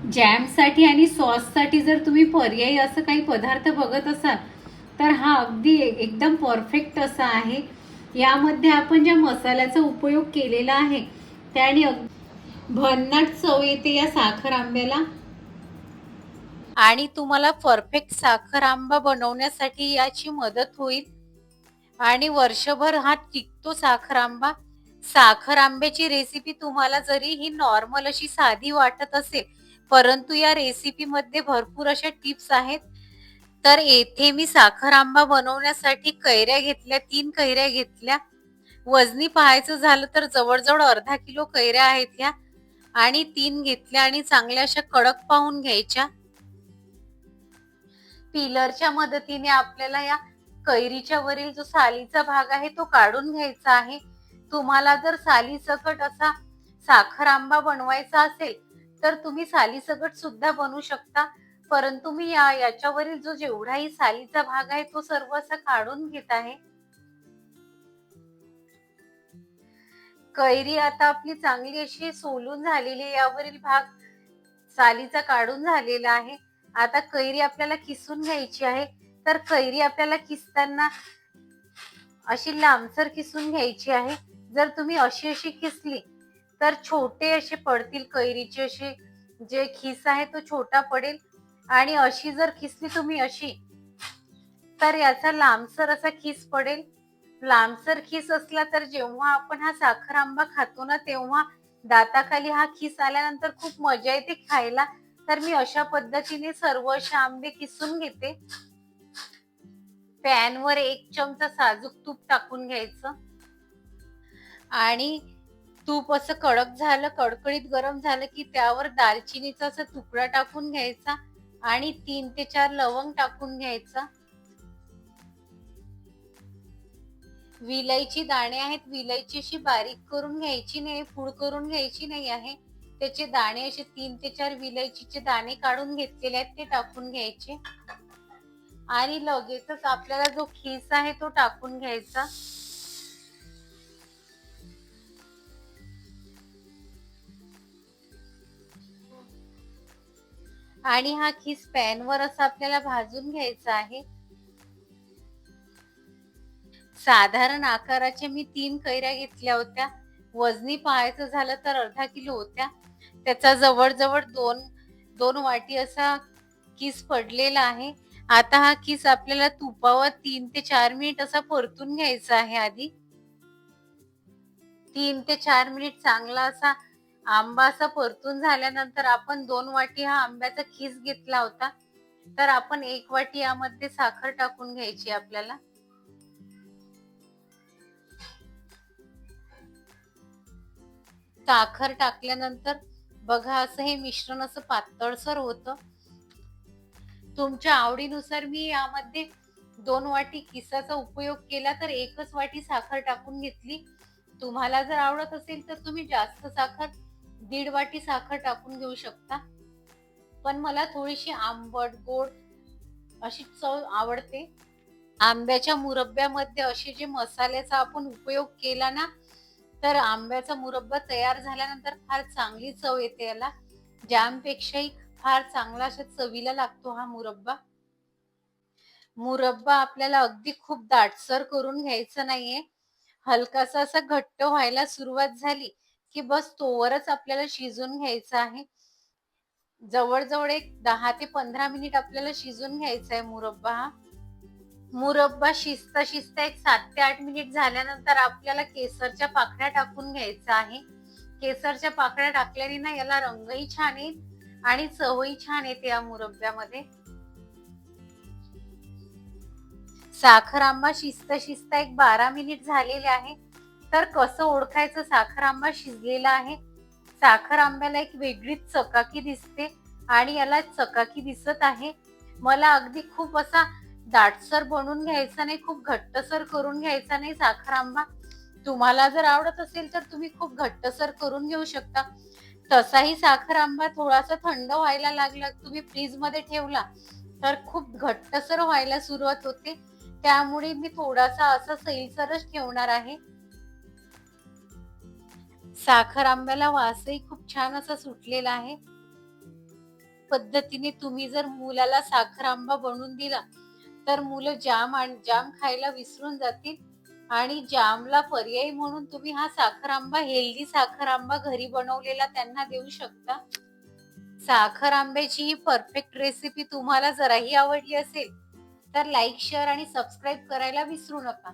जॅमसाठी आणि सॉससाठी जर तुम्ही पर्यायी असं काही पदार्थ बघत असाल तर हा अगदी एकदम परफेक्ट असा आहे. यामध्ये आपण ज्या मसाल्याचा उपयोग केलेला आहे त्याने भन्नाट चव येते या साखर आंब्याला. आणि तुम्हाला परफेक्ट साखर आंबा बनवण्यासाठी याची मदत होईल आणि वर्षभर हा टिकतो साखर आंबा. साखर आंब्याची रेसिपी तुम्हाला जरी ही नॉर्मल अशी साधी वाटत असेल, परंतु या रेसिपी मध्ये भरपूर अशा टिप्स आहेत. तर येथे मी साखर आंबा बनवण्यासाठी कैऱ्या घेतल्या, 3 कैऱ्या घेतल्या. वजनी पाहायचं झालं तर जवळजवळ अर्धा किलो कैऱ्या आहेत ह्या, आणि 3 घेतल्या आणि चांगल्या अशा कडक पाहून घ्यायच्या. पिलरच्या मदतीने आपल्याला या कैरीच्या वरील जो सालीचा भाग आहे तो काढून घ्यायचा आहे. तुम्हाला जर सालीसकट असा साखर आंबा बनवायचा असेल तर तुम्ही सालीसकट सुद्धा बनवू शकता, परंतु मी याच्यावरील जो जेवढाही सालीचा भाग आहे तो सर्व असा काढून घेत आहे. कैरी आता आपली चांगली अशी सोलून झालेली, यावरील भाग सालीचा काढून झालेला आहे. आता कैरी आपल्याला किसून घ्यायची आहे. तर कैरी आपल्याला किसताना अशी लांबसर किसून घ्यायची आहे. जर तुम्ही अशी किसली तर छोटे असे पडतील, कैरीचे असे जे खिस आहे तो छोटा पडेल, आणि अशी जर किसली तुम्ही अशी तर याचा लांबसर असा खिस पडेल. लांबसर खिस असला तर जेव्हा आपण हा साखर आंबा खातो ना तेव्हा दाताखाली हा खिस आल्यानंतर खूप मजा येते खायला. तर मी अशा पद्धतीने सर्व असे आंबे किसून घेते. पॅनवर 1 चमचा साजूक तूप टाकून घ्यायचं आणि तूप असं कडक झालं, कडकडीत गरम झालं की त्यावर दालचिनीचा असा तुकडा टाकून घ्यायचा आणि 3 ते 4 लवंग टाकून घ्यायचा. विलायची दाणे आहेत, विलायची अशी बारीक करून घ्यायची नाही, पूड करून घ्यायची नाही आहे. त्याचे दाणे असे 3 ते 4 विलायचीचे दाणे काढून घेतलेले आहेत ते टाकून घ्यायचे आणि लगेचच आपल्याला जो खीस आहे तो टाकून घ्यायचा. आणि हा खीस पॅनवर असा आपल्याला भाजून घ्यायचा आहे. साधारण आकाराचे मी 3 कैऱ्या घेतल्या होत्या. वजनी पाहायचं झालं तर अर्धा किलो होत्या. त्याचा जवळजवळ 2 वाटी असा किस पडलेला आहे. आता हा किस आपल्याला तुपावर 3 ते 4 मिनिट असा परतून घ्यायचा आहे. आधी 3 ते 4 मिनिट चांगला असा आंबा असा परतून झाल्यानंतर आपण 2 वाटी हा आंब्याचा खीस घेतला होता, तर आपण 1 वाटी यामध्ये साखर टाकून घ्यायची आपल्याला. साखर टाकल्यानंतर बघा असं हे मिश्रण असं पातळसर होतं. तुमच्या आवडीनुसार मी यामध्ये 2 वाटी किसाचा उपयोग केला तर 1च वाटी साखर टाकून घेतली. तुम्हाला जर आवडत असेल तर तुम्ही जास्त साखर 1.5 वाटी साखर टाकून घेऊ शकता, पण मला थोडीशी आंबट गोड अशी चव आवडते. आंब्याच्या मुरब्ब्यामध्ये असे जे मसाल्याचा आपण उपयोग केला ना, तर आंब्याचा मुरब्बा तयार झाल्यानंतर फार चांगली चव येते याला. जॅमपेक्षाही फार चांगला अशा चवीला लागतो हा मुरब्बा. मुरब्बा आपल्याला अगदी खूप दाटसर करून घ्यायचा नाहीये. हलकासा असा घट्ट व्हायला सुरुवात झाली की बस तोवरच आपल्याला शिजून घ्यायचं आहे. जवळजवळ एक 10 ते 15 मिनिट आपल्याला शिजून घ्यायचा आहे मुरब्बा हा. मुरब्बा शिजता शिजता एक 7 ते 8 मिनिट झाल्यानंतर आपल्याला केसरच्या पाकळ्या टाकून घ्यायचा आहे. केसरच्या पाकळ्या टाकल्याने ना याला रंगही छान येईल आणि चवही छान येते या मुरब्ब्यामध्ये. साखर आंबा शिजता शिजता एक 12 मिनिट झालेले आहे. तर कसं ओळखायचं साखर आंबा शिजलेला आहे? साखर आंब्याला एक वेगळीच चकाकी दिसते आणि याला चकाकी दिसत आहे. मला अगदी खूप असा दाटसर बनवून घ्यायचा नाही, खूप घट्टसर करून घ्यायचा नाही साखर आंबा. तुम्हाला जर आवडत असेल तर तुम्ही खूप घट्टसर करून घेऊ शकता. तसाही साखर आंबा थोडासा थंड व्हायला लागला, तुम्ही फ्रीज मध्ये ठेवला तर खूप घट्टसर व्हायला सुरुवात होते. त्यामुळे मी थोडासा असा सैलसरच ठेवणार आहे. साखर आंब्याला वासही खूप छान असा सुटलेला आहे. पद्धतीने तुम्ही जर मुलाला साखर आंबा बनवून दिला तर मुलं जाम खायला विसरून जातील आणि जामला पर्याय म्हणून तुम्ही हा साखर आंबा, हेल्दी साखर आंबा घरी बनवलेला त्यांना देऊ शकता. साखर आंब्याची ही परफेक्ट रेसिपी तुम्हाला जराही आवडली असेल तर लाईक, शेअर आणि सबस्क्राईब करायला विसरू नका.